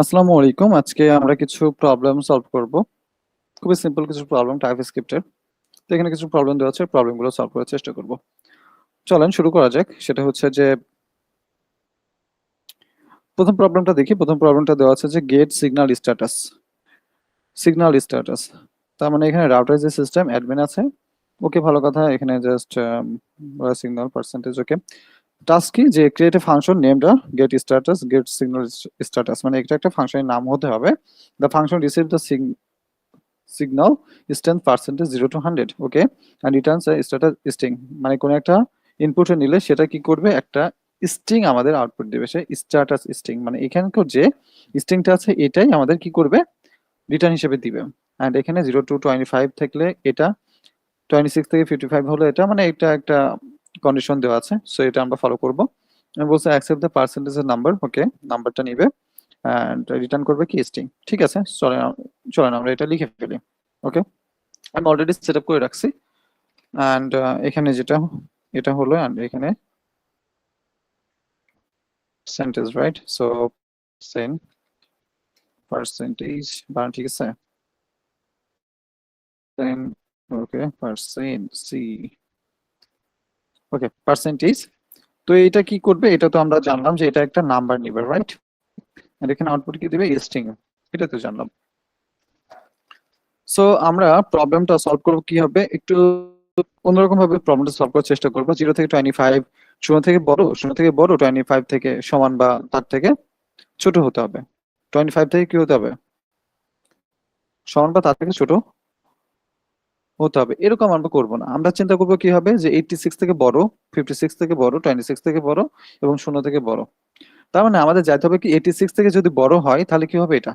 আসসালামু আলাইকুম। আজকে আমরা কিছু প্রবলেম সলভ করব। খুবই সিম্পল কিছু প্রবলেম টাইপস্ক্রিপ্টের। তো এখানে কিছু প্রবলেম দেওয়া আছে, প্রবলেমগুলো সলভ করার চেষ্টা করব। চলেন শুরু করা যাক। সেটা হচ্ছে যে প্রথম প্রবলেমটা দেখি। প্রথম প্রবলেমটা দেওয়া আছে যে get signal status. Signal status তার মানে এখানে রাউটার যে সিস্টেম অ্যাডমিন আছে, ওকে ভালো কথা। এখানে just signal percentage okay. Task কি যে create a function named get status get signal status, মানে এটা একটা ফাংশনের নাম হতে হবে। The function receive the signal strength percentage 0 to 100, okay, and returns a status string, মানে কোন একটা ইনপুট নিলে সেটা কি করবে, একটা স্ট্রিং আমাদের আউটপুট দিবে, সে স্ট্যাটাস স্ট্রিং, মানে এখানকার যে স্ট্রিংটা আছে এটাই আমাদের কি করবে, রিটার্ন হিসেবে দিবে। এন্ড এখানে 0 to 25 থাকলে এটা, 26 থেকে 55 হলো এটা, মানে এটা একটা কন্ডিশন দেওয়া আছে, সো এটা আমরা ফলো করব। আমি বলছি অ্যাকসেপ্ট দ্য পার্সেন্টেজের নাম্বার, ওকে, নাম্বারটা নিবে এন্ড রিটার্ন করবে কি স্ট্রিং। ঠিক আছে, চলেন আমরা এটা লিখে ফেলি। ওকে, আমি অলরেডি সেট আপ করে রাখছি। অ্যান্ড এখানে যেটা এটা হলো, অ্যান্ড এখানে sentence, right? So Sen percentage বানান ঠিক আছে, দেন ওকে পার্সেন্ট সি, ওকে পার্সেন্টেজ। তো এটা কি করবে, এটা তো আমরা জানলাম যে এটা একটা নাম্বার নিবে, রাইট? আর এখানে আউটপুট কি দিবে, স্ট্রিং, এটা তো জানলাম। সো আমরা প্রবলেমটা সলভ করবো কি হবে, একটু অন্যরকম ভাবে প্রবলেমটা সলভ করার চেষ্টা করবো। 0 থেকে 25, 0 থেকে বড়, 0 থেকে বড়, 25 থেকে সমান বা তার থেকে ছোট হতে হবে। 25 থেকে কি হতে হবে, সমান বা তার থেকে ছোট হতে হবে। এরকম আমরা করবো না, আমরা চিন্তা করবো কি হবে যে 86 থেকে বড়, 56 থেকে বড়, 26 থেকে বড় এবং 0 থেকে বড়। তার মানে আমাদের যাইতে হবে কি, 86 থেকে যদি বড় হয় তাহলে কি হবে, এটা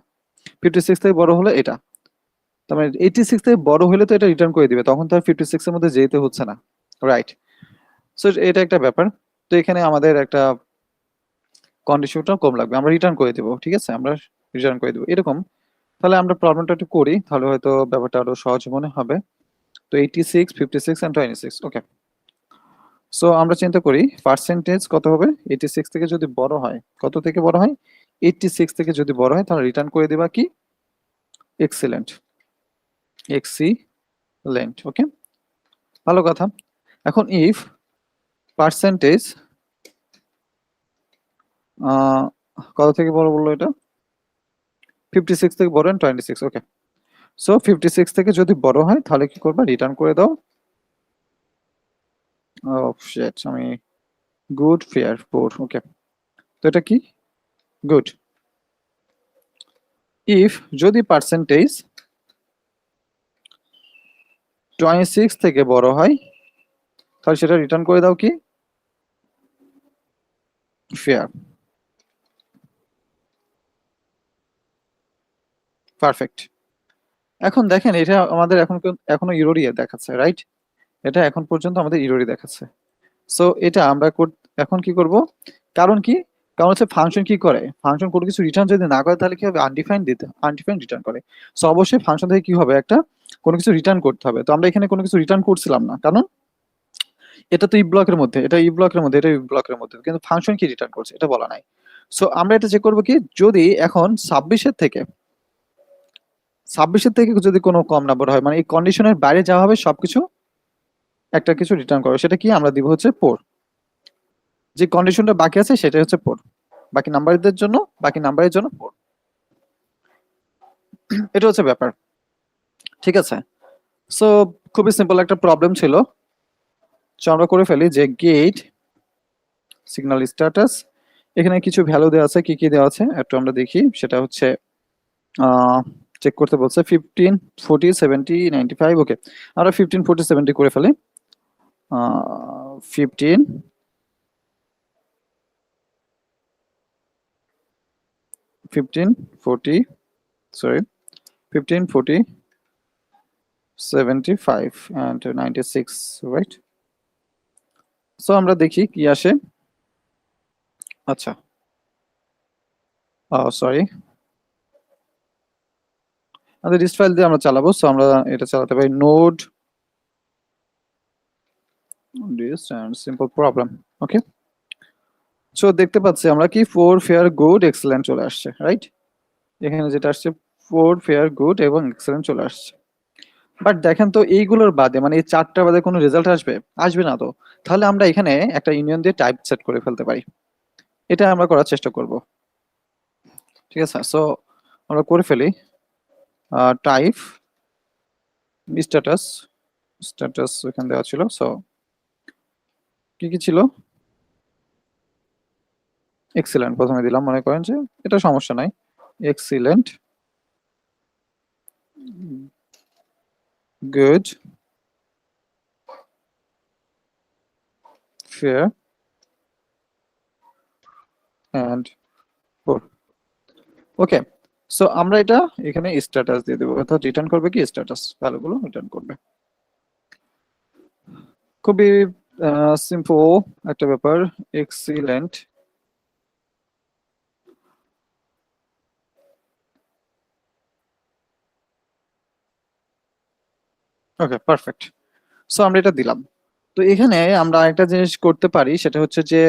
56 থেকে বড় হলে এটা, তার মানে 86 থেকে বড় হলে তো এটা রিটার্ন করে দিবে, তখন তো আর 56 এর মধ্যে যেতে হচ্ছে না, রাইট? সো এটা একটা ব্যাপার। তো এখানে আমাদের একটা কন্ডিশনটা কম লাগবে, আমরা রিটার্ন করে দেবো। ঠিক আছে, আমরা রিটার্ন করে দেবো এরকম। তাহলে আমরা প্রবলেমটা একটু করি, তাহলে হয়তো ব্যাপারটা আরো সহজ মনে হবে। তো 86, 56 এন্ড 26, ওকে। সো আমরা চিন্তা করি পার্সেন্টেজ কত হবে, 86 থেকে যদি বড় হয়, কত থেকে বড় হয়, 86 থেকে যদি বড় হয় তাহলে রিটার্ন করে দেবা কি, এক্সিলেন্ট, এক্সিলেন্ট, ওকে, ভালো কথা। এখন ইফ পার্সেন্টেজ কত থেকে বড় বললো এটা, 56 থেকে বড়, 26, ওকে। সো 56 থেকে যদি বড় হয় তাহলে কি করবা, রিটার্ন করে দাও, শিট, আমি গুড ফেয়ার পোর, ওকে। তো এটা কি, গুড। ইফ যদি পার্সেন্টেজ 26 থেকে বড় হয় তাহলে সেটা রিটার্ন করে দাও কি, ফেয়ার, পারফেক্ট। এখন দেখেন এটা আমাদের এখনো ইরোরই দেখাচ্ছে, রাইট? এটা এখন পর্যন্ত আমাদের ইরোরই দেখাচ্ছে। সো এটা আমরা এখন কি করব, কারণ কি, কারণ হচ্ছে ফাংশন কি করে, ফাংশন কোনো কিছু রিটার্ন যদি না করে তাহলে কি হবে, আনডিফাইন্ড রিটার্ন করে। সো অবশ্যই ফাংশন থেকে কি হবে, একটা কোনো কিছু রিটার্ন করতে হবে। তো আমরা এখানে কোনো কিছু রিটার্ন করছিলাম না, কারণ এটা তো ই ব্লকের মধ্যে, এটা ই ব্লকের মধ্যে, এটা ই ব্লকের মধ্যে, কিন্তু ফাংশন কি রিটার্ন করছে এটা বলা নাই। সো আমরা এটা চেক করবো কি, যদি এখন 26-এর থেকে, 26-এর থেকে যদি কোনো কম নাম্বার হয়, মানে এই কন্ডিশনের বাইরে যাওয়া হবে, সবকিছু একটা কিছু রিটার্ন করবে, সেটা কি আমরা দিব হচ্ছে 4। যে কন্ডিশনটা বাকি আছে সেটাই হচ্ছে 4, বাকি নাম্বারদের জন্য, বাকি নাম্বারের জন্য 4, এটা হচ্ছে ব্যাপার। ঠিক আছে, সো খুবই সিম্পল একটা প্রবলেম ছিল। সো আমরা করে ফেলি যে গেট সিগন্যাল স্ট্যাটাস, এখানে কিছু ভ্যালু দেওয়া আছে, কি কি দেওয়া আছে একটু আমরা দেখি। সেটা হচ্ছে চেক করতে বলছে 15, 40, 70, 95, ওকে। আমরা 15, 40, 70 করে ফেলি। 15, 40, sorry, 15, 40, 75 and 96, right? সো আমরা দেখি কি আসে। আচ্ছা, সরি, আমাদের লিস্ট ফাইল দিয়ে আমরা চালাবো। সো আমরা এটা চালাতে পারি node this end simple problem, okay. So দেখতে পাচ্ছি আমরা কি 4 ফেয়ার গুড এক্সেলেন্ট চলে আসছে, রাইট? এখানে যেটা আসছে পোর, ফেয়ার, গুড এবং এক্সেলেন্ট চলে আসছে। বাট দেখেন তো এইগুলোর বাদে মানে এই চারটা বাদে কোনো রেজাল্ট আসবে? আসবে না তো। তাহলে আমরা এখানে একটা ইউনিয়ন দিয়ে টাইপ সেট করে ফেলতে পারি। এটা আমরা করার চেষ্টা করব। ঠিক আছে, সো আমরা করে ফেলি। টাইপ স্ট্যাটাস, স্ট্যাটাস এখানে দেওয়া ছিল। সো কি কি ছিল? এক্সিলেন্ট প্রথমে দিলাম, মনে করেন যে এটা সমস্যা নাই। Excellent, good, fair and poor. Okay, so আমরা এটা এখানে স্ট্যাটাস দিয়ে দেবো, অর্থাৎ রিটার্ন করবে কি স্ট্যাটাস ভ্যালুগুলো রিটার্ন করবে। খুবই সিম্পল একটা ব্যাপার। Excellent, okay perfect. সো আমরা এটা দিলাম। তো এখানে আমরা একটা জিনিস করতে পারি, সেটা হচ্ছে যে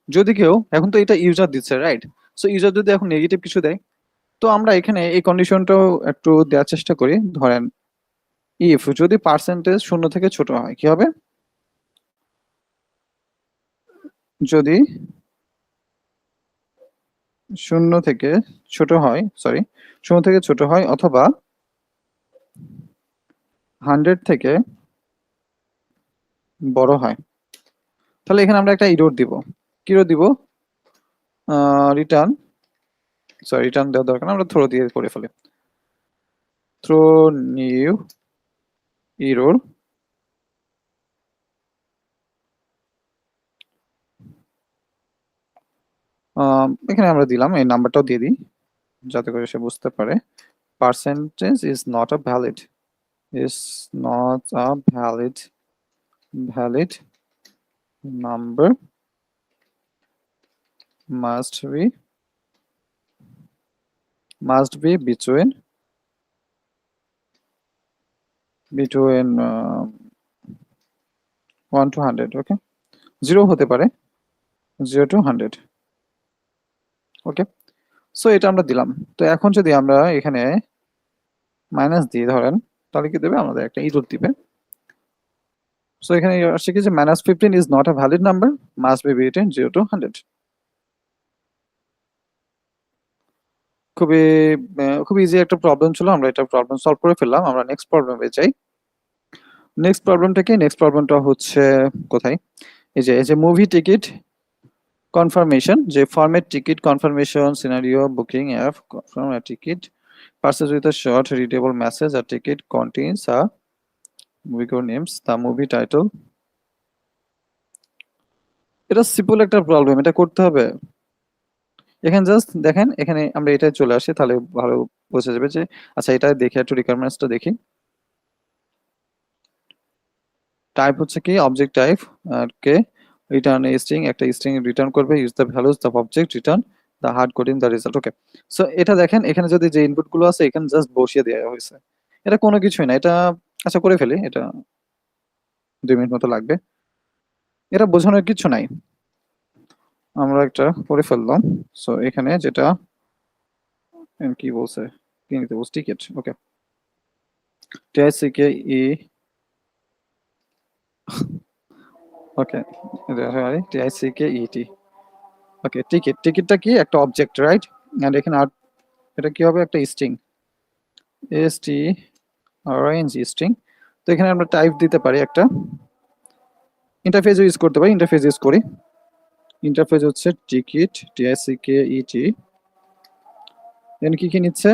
যদি কেউ, এখন তো এটা ইউজার দিচ্ছে রাইট, সো ইউজার যদি এখন নেগেটিভ কিছু দেয়, তো আমরা এখানে এই কন্ডিশনটাও একটু দেওয়ার চেষ্টা করি। ধরেন ইফ যদি পার্সেন্টেজ 0 থেকে ছোট হয় কি হবে? যদি 0 থেকে ছোট হয়, সরি 0 থেকে ছোট হয় অথবা 100 থেকে বড় হয়, তাহলে এখানে আমরা একটা ইরর দিব। কি ইরর দিব? রিটার্ন, সরি রিটার্ন দেওয়ার দরকার না, আমরা থ্রো দিয়ে করে ফেলি। থ্রো নিউ ইরর, এখানে আমরা দিলাম, এই নাম্বারটাও দিয়ে দিই যাতে করে সে বুঝতে পারে। Percentage is not a valid, is not a valid number, must be between 1 to 100, ওকে 0 হতে পারে, 0 to 100, ওকে। সো এটা আমরা দিলাম। তো এখন যদি আমরা এখানে মাইনাস দিই ধরেন, তাহলে কি দেবে? আমাদের একটা ইরর দিবে। সো এখানে আসছে কি যে -15 is not a valid number, must be between 0 to 100। খুবই খুব ইজি একটা প্রবলেম ছিল, আমরা এটা প্রবলেম সলভ করে ফেললাম। আমরা নেক্সট প্রবলেমে যাই। নেক্সট প্রবলেমটা কি? নেক্সট প্রবলেমটা হচ্ছে কোথায়? এই যে মুভি টিকিট কনফার্মেশন, যে format ticket confirmation scenario booking app confirm a ticket purchase with a short readable message. A ticket contains a movie code names, the movie title. এটা সিম্পল একটা প্রবলেম, এটা করতে হবে। এখানে জাস্ট দেখেন, এখানে আমরা এটা চলে আসি, তাহলে ভালো বোঝা যাবে যে আচ্ছা এটা দেখে একটু রিকোয়ারমেন্টসটা দেখি। টাইপ হচ্ছে কি অবজেক্ট টাইপ, আর কে রিটার্ন এ স্ট্রিং, একটা স্ট্রিং রিটার্ন করবে। Use the values the object return the hard code in the result, okay. So এটা দেখেন, এখানে যদি যে ইনপুট গুলো আছে এখানে জাস্ট বসিয়ে দেওয়া হয়েছে, এটা কোনো কিছুই না এটা। আচ্ছা করে ফেলি, এটা 2 মিনিট মতো লাগবে, এটা বোঝানোর কিছু নাই, আমরা একটা করে ফেললাম। সো এখানে যেটা কি বলছে, কি নিতে বলছে? টিকিট, ওকে। টিআইসিকে ই, ওকে টিআইসিকে ইটি, ওকে। টিকিট, টিকিটটা কি? একটা অবজেক্ট রাইট, এন্ড এখানে আর এটা কি হবে? একটা স্ট্রিং, এস টি আর এন জি স্ট্রিং। তো এখানে আমরা টাইপ দিতে পারি, একটা ইন্টারফেস ইউজ করতে পারি। ইন্টারফেস ইউজ করি, ইন্টারফেস হচ্ছে টিকিট, টিআইসিকে ইটি, দেন কি কি নিচ্ছে?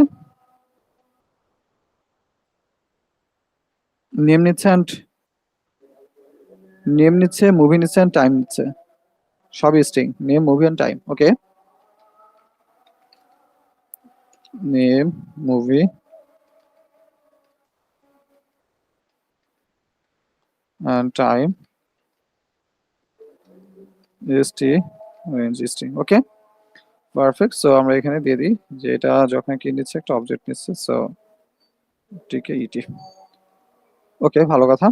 নেম নিচ্ছে, অ্যান্ড নেম নিচ্ছে, মুভি নিচ্ছে, অ্যান্ড টাইম নিচ্ছে, সবই string, name, movie and time, okay. Name, movie and time, ST range string, okay perfect. So আমরা এখানে দিয়ে দিই যে এটা যখন কি নিচ্ছে, একটা অবজেক্ট নিচ্ছে, সো টিকে ইটি, ওকে ভালো কথা।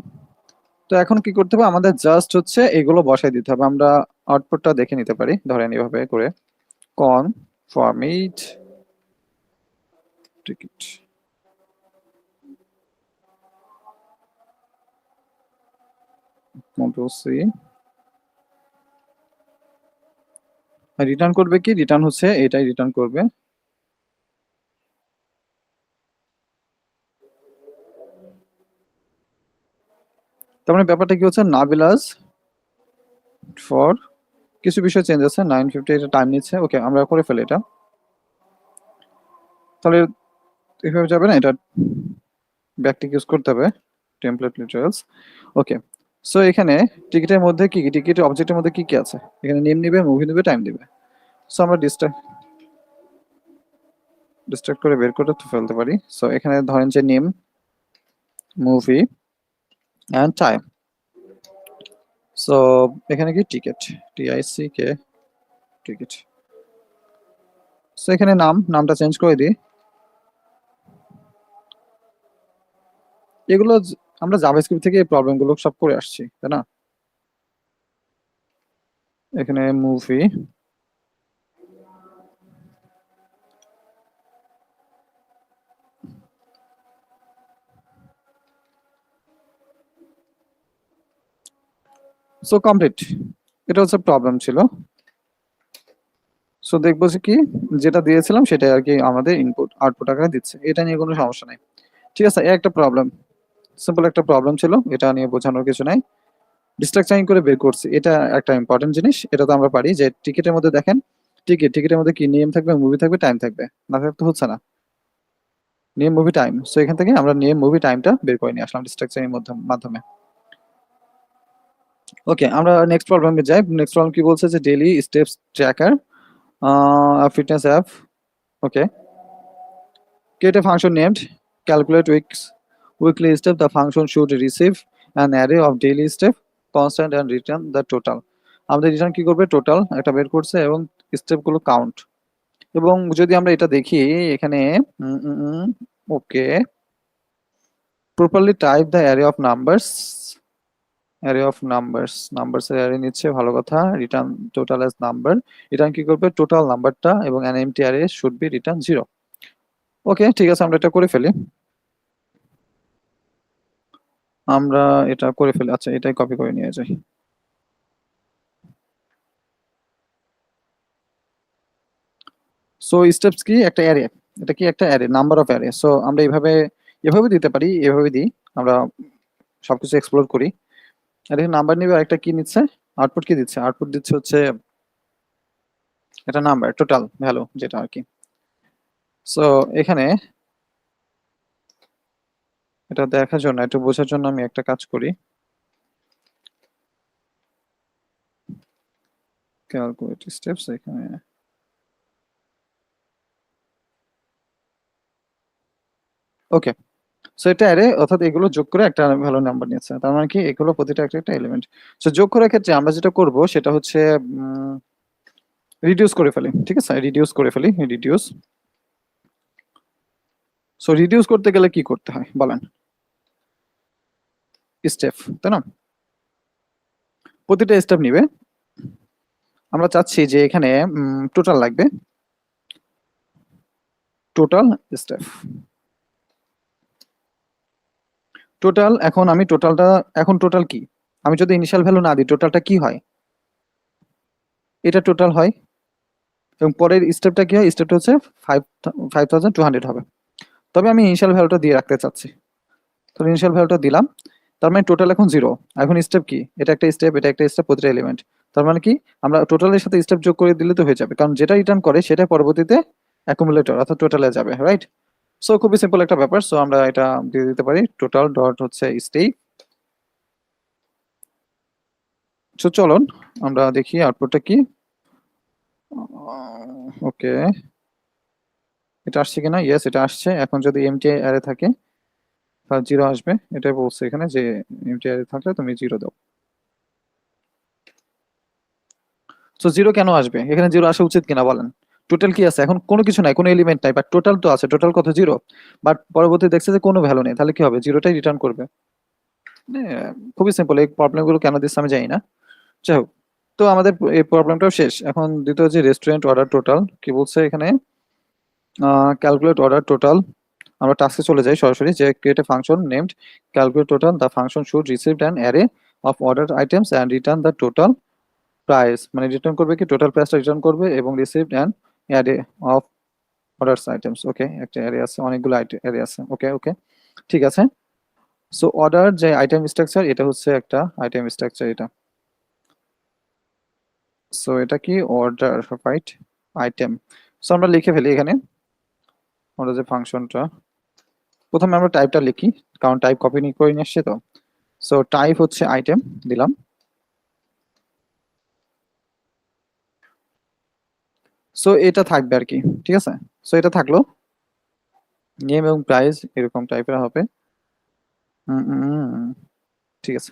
তো এখন কি করতে হবে? আমাদের জাস্ট হচ্ছে এগুলো বসাই দিতে হবে। আমরা আউটপুটটা দেখে নিতে পারি, ধরেন এভাবে করে confirmed ticket. Control C. Return করবে কি? রিটার্ন হচ্ছে এটাই রিটার্ন করবে। তার মানে ব্যাপারটা কি হচ্ছে, নাবিলাস ফর কিছু বিষয় চেঞ্জ আছে, 950 এটা টাইম নিচ্ছে। ওকে, আমরা করে ফেলি এটা। তাহলে এভাবে যাবে না, এটা ব্যাকটিক ইউজ করতে হবে, টেমপ্লেট লিটারালস। ওকে, সো এখানে টিকিটের মধ্যে কি কি, টিকিট অবজেক্টের মধ্যে কি কি আছে? এখানে নেম নিবে, মুভি নিবে, টাইম দিবে। সো আমরা ডিস্ট্রাক্ট করে বের করে ফেলতে পারি। সো এখানে ধরেন যে name, movie and time. So এখানে কি টিকিট, TICK টিকিট। সো এখানে নামটা চেঞ্জ করে দিই। এগুলো আমরা জাভাস্ক্রিপ্ট থেকে এই প্রবলেমগুলো সব করে আসছি, তাই না? এখানে মুভি, সো কমপ্লিট। এটা হচ্ছে প্রবলেম ছিল। সো দেখবো যে কি, যেটা দিয়েছিলাম সেটা আর কি আমাদের ইনপুট আউটপুট আকারে দিচ্ছে, এটা নিয়ে কোনো সমস্যা নাই। ঠিক আছে, একটা প্রবলেম, সিম্পল একটা প্রবলেম ছিল, এটা নিয়ে বোঝানোর কিছু নাই। ডিস্ট্রাকচারিং করে বের করছি, এটা একটা ইম্পর্টেন্ট জিনিস। এটা তো আমরা পারি যে টিকিটের মধ্যে দেখেন, টিকিটের মধ্যে কি নেম থাকবে, মুভি থাকবে, টাইম থাকবে, না থাকলে তো হচ্ছে না। Name, movie, time. সো এখান থেকে আমরা নেম, মুভি, টাইমটা বের করে নিয়ে আসলাম ডিস্ট্রাকচারিং মাধ্যমে। ওকে, আমরা নেক্সট প্রবলেমে যাই। নেক্সট প্রবলেম কি বলছে যে daily steps tracker fitness app. Okay, create a function named calculate weekly step. The function should receive an array of daily step constant and return the total. আমাদের return কি করবে, total একটা বের করছে এবং স্টেপ গুলো কাউন্ট। এবং যদি আমরা এটা দেখি এখানে, okay, properly type the array of numbers, numbers এর অ্যারে নিচ্ছে, ভালো কথা। Return total as number, return কি করবে, টোটাল নাম্বারটা, এবং an empty array should be return 0। ওকে, ঠিক আছে, আমরা এটা করে ফেলি। আমরা এটা করে ফেলি, আচ্ছা এটাই কপি করে নিয়ে যাই। সো স্টেপস কি, একটা অ্যারে, এটা কি একটা array, number of array. So আমরা এভাবে দিতে পারি, এভাবে দিই, আমরা সবকিছু এক্সপ্লোর করি। আর এখানে নাম্বার নিবে, আরেকটা কি নিচ্ছে, আউটপুট কি দিচ্ছে, আউটপুট দিচ্ছে হচ্ছে এটা নাম্বার, টোটাল ভ্যালু যেটা আর কি। সো এখানে এটা দেখার জন্য, একটু বোঝার জন্য আমি একটা কাজ করি, ক্যালকুলেট স্টেপস। এখানে ওকে, সো এটা অ্যারে, অর্থাৎ এগুলো যোগ করে একটা ভালো নাম্বার নিয়েছে, তার মানে কি এগুলো প্রতিটা একটা একটা এলিমেন্ট। সো যোগ করার ক্ষেত্রে আমরা যেটা করব সেটা হচ্ছে রিডিউস করে ফেলি। ঠিক আছে, রিডিউস করে ফেলি, রিডিউস। সো রিডিউস করতে গেলে কি করতে হয় বলেন, স্টেপ, তাই না? প্রতিটা স্টেপ নিবে। আমরা চাচ্ছি যে এখানে টোটাল লাগবে, টোটাল স্টেপ, টোটাল। এখন আমি টোটালটা, এখন টোটাল কি, আমি যদি ইনিশিয়াল ভ্যালু না দিই টোটালটা কি হয়, এটা টোটাল হয়। এবং পরের স্টেপটা কি হয়, স্টেপটা হচ্ছে 5200 হবে। তবে আমি ইনিশিয়াল ভ্যালুটা দিয়ে রাখতে চাচ্ছি, তো ইনিশিয়াল ভ্যালুটা দিলাম। তার মানে টোটাল এখন 0। এখন স্টেপ কি, এটা একটা স্টেপ, এটা একটা স্টেপ, প্রতিটা এলিমেন্ট। তার মানে কি আমরা টোটালের সাথে স্টেপ যোগ করে দিলে তো হয়ে যাবে, কারণ যেটা রিটার্ন করে সেটা পরবর্তীতে অ্যাকুমুলেটর অর্থাৎ টোটালে যাবে, রাইট? সো খুবই সিম্পল একটা ব্যাপার। সো আমরা এটা দিয়ে দিতে পারি, টোটাল ডট হচ্ছে স্টেপ। সো চলুন আমরা দেখি আউটপুটটা কি। ওকে, এটা আসছে কিনা, ইয়েস এটা আসছে। এখন যদি এমটি অ্যারে থাকে তাহলে 0 আসবে, এটাই বলছে এখানে যে এমটি অ্যারে থাকলে তুমি 0 দাও। সো 0 কেন আসবে, এখানে 0 আসা উচিত কিনা বলেন? টোটাল কি আছে, এখন কোনো কিছু নাই, কোনো এলিমেন্ট নাই, বাট টোটাল তো আছে। টোটাল কত, 0। বাট পরবর্তী দেখছে যে কোনো ভ্যালু নেই, তাহলে কি হবে, 0টাই রিটার্ন করবে। খুবই সিম্পল। এই প্রবলেমগুলো কেন দিচ্ছে আমি জানি না, যাই হোক। তো আমাদের এই প্রবলেমটাও শেষ। এখন দ্বিতীয় যে রেস্টুরেন্ট অর্ডার টোটাল কি বলছে এখানে, ক্যালকুলেট অর্ডার টোটাল। আমরা টাস্কে চলে যাই সরাসরি, যে create a function named calculate total, the function should received an array of order items and return the total price. মানে রিটার্ন করবে কি, টোটাল প্রাইসটা রিটার্ন করবে এবং received an array of orders items. Okay, একটা অ্যারে আছে, অনেকগুলো array আছে। ওকে ওকে, ঠিক আছে। সো অর্ডার যে আইটেম স্ট্রাকচার, এটা হচ্ছে একটা আইটেম স্ট্রাকচার এটা। সো এটা কি অর্ডার, রাইট, আইটেম। সো আমরা লিখে ফেলি এখানে আমরা যে ফাংশনটা, প্রথমে আমরা টাইপটা লিখি কারণ টাইপ কপি করে নিয়ে আসছে তো। সো টাইপ হচ্ছে আইটেম দিলাম। সো এটা থাকবে আর কি, ঠিক আছে। সো এটা থাকলো, নেম এবং প্রাইস এরকম টাইপের হবে। ঠিক আছে।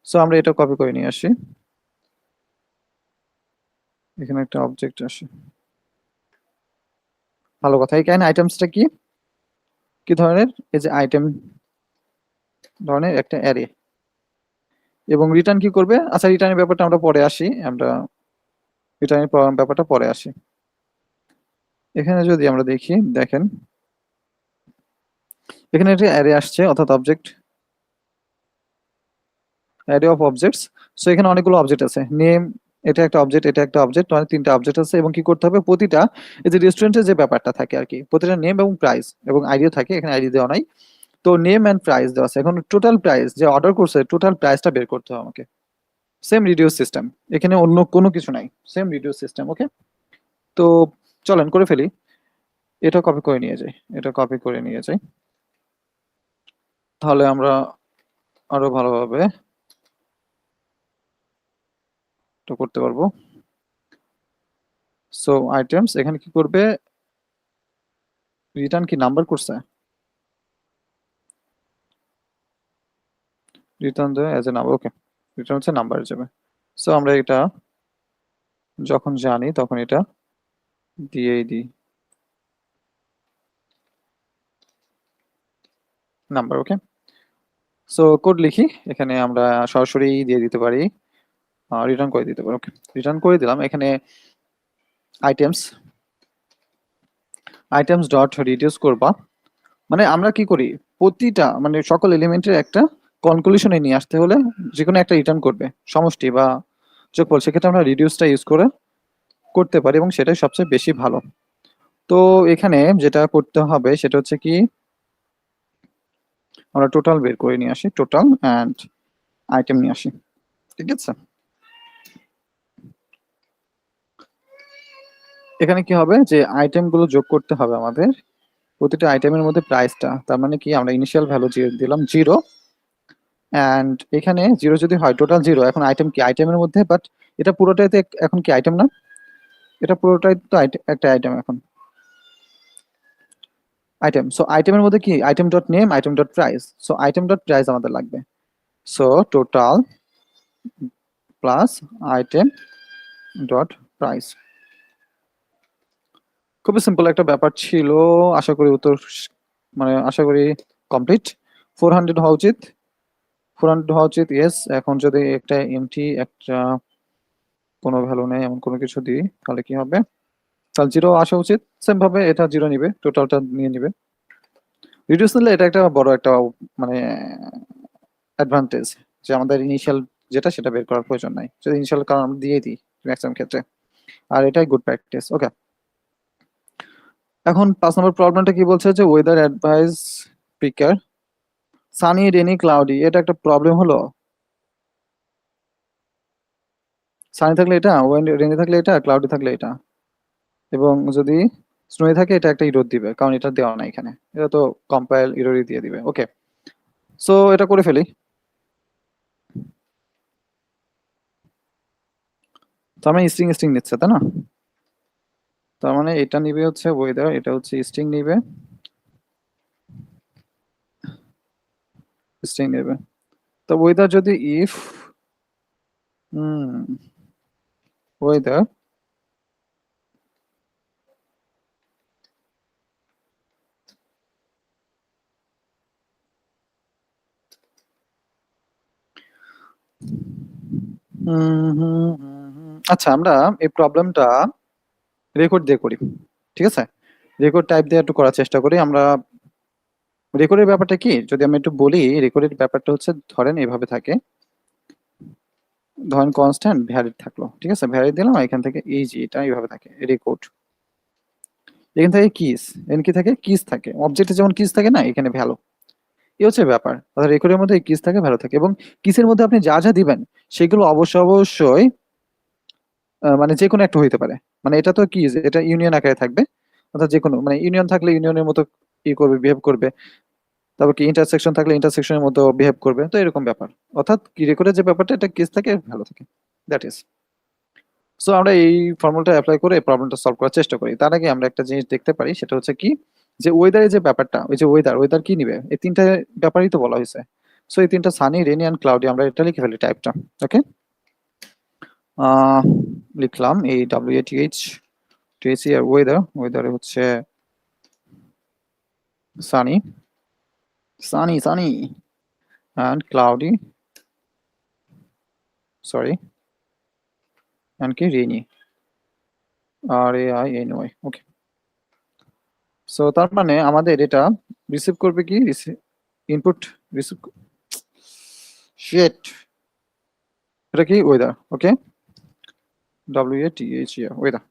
সো আমরা এটা কপি করে নিয়ে আসি, এখানে একটা অবজেক্ট আসে। ভালো কথা, এখানে আইটেমসটা কি কি ধরনের, এই যে আইটেম ধরনের একটা অ্যারে। এবং রিটার্ন কি করবে, আচ্ছা রিটার্নের ব্যাপারটা আমরা পরে আসি, আমরা রিটার্নের ব্যাপারটা পরে আসি। এখানে যদি আমরা দেখি, দেখেন এখানে একটা অ্যারে আসছে, অর্থাৎ object, array of objects. So এখানে অনেকগুলো অবজেক্ট আছে, নেম এটা একটা অবজেক্ট, এটা একটা অবজেক্ট, মানে তিনটা অবজেক্ট আছে। এবং কি করতে হবে, প্রতিটা এই যে রেস্টুরেন্টের যে ব্যাপারটা থাকে আর কি, প্রতিটা নেম এবং প্রাইস এবং আইডিও থাকে, এখানে আইডি দেওয়া নাই। তো নেম এন্ড প্রাইস দেওয়া আছে, এখন টোটাল প্রাইস যে অর্ডার করছে টোটাল প্রাইসটা বের করতে হবে আমাকে। সেম রিডিউস সিস্টেম, এখানে অন্য কোনো কিছু নাই, সেম রিডিউস সিস্টেম। ওকে, তো চলেন করে ফেলি। এটা কপি করে নিয়ে যাই, এটা কপি করে নিয়ে যাই, তাহলে আমরা আরো ভালোভাবে এটা করতে পারবো। সো আইটেমস এখানে কি করবে, রিটার্ন কি নাম্বার করছে, রিটার্ন দেবে as a number. Okay, return হচ্ছে নাম্বার হিসেবে। সো আমরা এটা যখন জানি তখন এটা দিয়েই দিই নাম্বার। ওকে, সো কোড লিখি, এখানে আমরা সরাসরি দিয়ে দিতে পারি, রিটার্ন করে দিতে পারি। ওকে, রিটার্ন করে দিলাম। এখানে আইটেমস, আইটেমস ডট রিডিউস করবা, মানে আমরা কি করি, প্রতিটা মানে সকল এলিমেন্টের একটা কনক্লুশনে নিয়ে আসতে হলে যে কোনো একটা রিটার্ন করবে, সমষ্টি বা যোগফল, সেক্ষেত্রে আমরা রিডিউসটা ইউজ করে করতে পারি এবং সেটাই সবচেয়ে বেশি ভালো। তো এখানে যেটা করতে হবে সেটা হচ্ছে কি, আমরা টোটাল বের করে নিয়ে আসি, টোটাল অ্যান্ড আইটেম নিয়ে আসি, ঠিক আছে। এখানে কি হবে, যে আইটেম গুলো যোগ করতে হবে আমাদের, প্রতিটা আইটেমের মধ্যে প্রাইসটা, তার মানে কি আমরা ইনিশিয়াল ভ্যালু দিলাম 0, অ্যান্ড এখানে 0 যদি হয় টোটাল 0। এখন আইটেম কি, আইটেমের মধ্যে, বাট এটা পুরোটাইতে এখন কি আইটেম না, এটা পুরোটাই তো একটা আইটেম এখন আইটেম। সো আইটেমের মধ্যে কি, item dot name, item dot price. So item dot price আমাদের লাগবে। So total plus item dot price. খুবই সিম্পল একটা ব্যাপার ছিল, আশা করি উত্তর মানে আশা করি কমপ্লিট। 400 হওয়া উচিত, 400 হওয়া উচিত, ইয়েস। এখন যদি একটা এমটি, একটা কোনো ভ্যালু নেই এমন কোনো কিছু দিই, তাহলে কি হবে, তাহলে 0 আসা উচিত। সেম ভাবে এটা 0 নিবে, টোটালটা নিয়ে নিবে। রিডিউস নিলে এটা একটা বড় একটা মানে অ্যাডভান্টেজ, যে আমাদের ইনিশিয়াল যেটা সেটা বের করার প্রয়োজন নাই, যদি ইনিশিয়াল কারণ আমরা দিয়ে দিই ম্যাক্সিমাম ক্ষেত্রে, আর এটাই গুড প্র্যাকটিস। ওকে, এখন 5 নম্বর প্রবলেমটা কি বলছে, যে weather advice picker sunny, rainy, cloudy. এটা একটা প্রবলেম হলো, সানি থাকলে এটা, রেনি থাকলে এটা, ক্লাউডি থাকলে এটা, এবং যদি স্নোই থাকে এটা একটা ইরোর দিবে, কারণ এটা দেওয়া নাই এখানে, এটা তো কম্পাইল ইরোরই দিয়ে দিবে। ওকে, সো এটা করে ফেলি। তার মানে স্ট্রিং স্ট্রিং নিচ্ছে তাই না, তার মানে এটা নিবে হচ্ছে ওয়েদার, এটা হচ্ছে স্ট্রিং নিবে, স্ট্রিং নেবে। তো ওয়েদার যদি ইফ ওয়েদার আচ্ছা, আমরা এই প্রবলেমটা রেকর্ড দিয়ে করি, ঠিক আছে? রেকর্ড টাইপ দিয়ে একটু করার চেষ্টা করি আমরা। রেকর্ডের ব্যাপারটা কি, যদি আমি একটু বলি, রেকর্ডের ব্যাপারটা হচ্ছে ধরেন এভাবে থাকে, ধরেন কনস্ট্যান্ট ভ্যারিড থাকলো, ঠিক আছে? ভ্যারিড দিলাম, এখান থেকে এই যে এটা এইভাবে থাকে রেকর্ড। এখান থেকে কিস, এখানে কি থাকে? কিস থাকে। অবজেক্টে যেমন কিস থাকে না, এখানে ভ্যালু। এই হচ্ছে ব্যাপার। অর্থাৎ রেকর্ডের মধ্যে কিস থাকে, ভ্যালু থাকে, এবং কিসের মধ্যে আপনি যা যা দিবেন সেগুলো অবশ্যই মানে যে কোনো একটা হইতে পারে। মানে এটা তো কিস, এটা ইউনিয়ন আকারে থাকবে। অর্থাৎ যে কোনো মানে ইউনিয়ন থাকলে ইউনিয়নের মতো ই করবে, বিহেভ করবে। তারপর কি ইন্টারসেকশন থাকলে ইন্টারসেকশনের মতো বিহেভ করবে। তো এরকম ব্যাপার। অর্থাৎ কি রেকর্ডের যে ব্যাপারটা, এটা কেস থাকে, ভালো থাকে। That is. সো আমরা এই ফর্মুলাটা অ্যাপ্লাই করে প্রবলেমটা সলভ করার চেষ্টা করি। তার আগে আমরা একটা জিনিস দেখতে পারি, সেটা হচ্ছে কি, যে ওয়েদারের যে ব্যাপারটা, ওই যে ওয়েদার কি নিবে, এই তিনটা ব্যাপারই তো বলা হয়েছে। সো এই তিনটা সানি, রেনি অ্যান্ড ক্লাউডি, আমরা এটা লিখে ফেলি টাইপটা। ওকে, লিখলাম এই WATH টিএসি আর ওয়েদারে হচ্ছে Sunny, Sunny and cloudy, sorry, and কি রেনি, RAINY। ওকে, সো তার মানে আমাদের এটা রিসিভ করবে কি, ইনপুট রিসিভ, শিট, এটা কি ওয়েদার। ওকে, WATH ওয়েদার।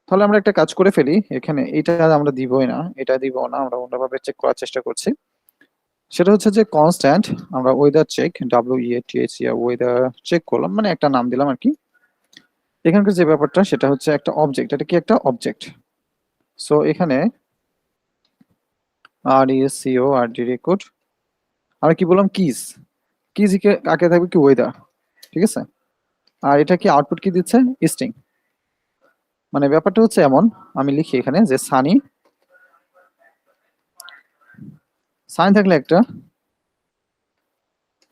তাহলে আমরা একটা কাজ করে ফেলি, এখানে এটা আমরা দিবই না, এটা দিব না, আমরা অন্যভাবে চেক করার চেষ্টা করছি। সেটা হচ্ছে যে কনস্ট্যান্ট, আমরা weather check, WEATH weather check করলাম, মানে একটা নাম দিলাম আর কি। এখানকার যে ব্যাপারটা সেটা হচ্ছে একটা অবজেক্ট, এটা কি একটা অবজেক্ট। সো এখানে RESCO রেকর্ড, আমরা কি বললাম, কিজ, আগে থাকবে কি ওয়েদার, ঠিক আছে? আর এটা কি আউটপুট কি দিচ্ছে, স্ট্রিং। মানে ব্যাপারটা হচ্ছে এমন, আমি লিখি এখানে যে সানি, সানি থাকলে একটা,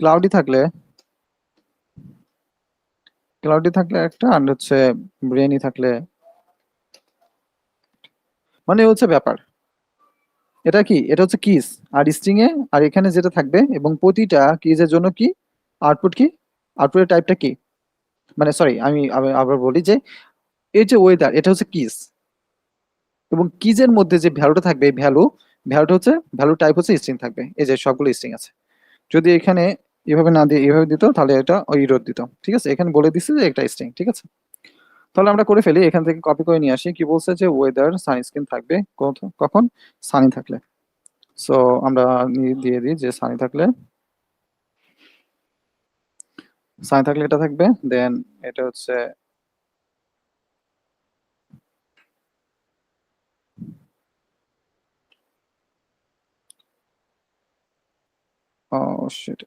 ক্লাউডি থাকলে একটা, আর হচ্ছে ব্রেনি থাকলে, মানে হচ্ছে ব্যাপার। এটা কি, এটা হচ্ছে কিস আর স্ট্রিং এ, আর এখানে যেটা থাকবে, এবং প্রতিটা কিজের জন্য কি আউটপুট, কি আউটপুটের টাইপটা কি, মানে সরি আমি আবার বলি যে এই যে ওয়েদার, এটা হচ্ছে কিস, এবং কিজের মধ্যে যে ভ্যালুটা থাকবে, এই ভ্যালুটা হচ্ছে, ভ্যালু টাইপ হচ্ছে স্ট্রিং থাকবে। এই যে সবগুলো স্ট্রিং আছে। যদি এখানে এভাবে না দিয়ে এভাবে দিত, তাহলে এটা ওই ইরোর দিত, ঠিক আছে? এখানে বলে দিচ্ছে যে একটা স্ট্রিং, ঠিক আছে? তাহলে আমরা করে ফেলি, এখান থেকে কপি করে নিয়ে আসি। কি বলছে যে ওয়েদার সানি স্ক্রিন থাকবে কখন, সানি থাকলে। সো আমরা দিয়ে দিই যে সানি থাকলে এটা থাকবে, দেন এটা হচ্ছে